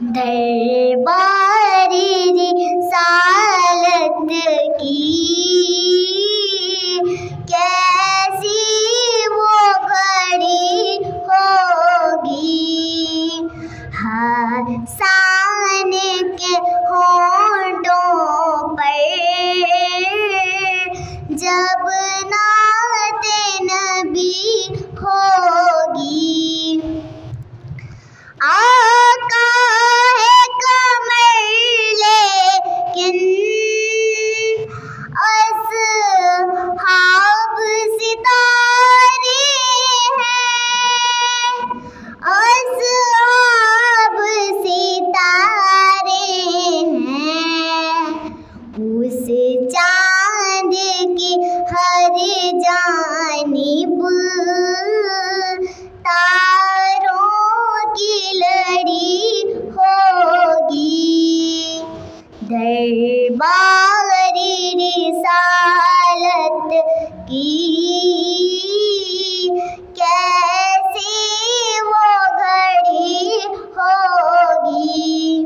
दरबारी रिसालत की कैसी वो घड़ी होगी, हसन के होंठों पर जब नाते नबी होगी। आका है कमर लेकिन अस्हाब सितारे हैं, अस्हाब सितारे हैं। उस चांद की हर जानिब दरबारी रिसालत की कैसी वो घड़ी होगी।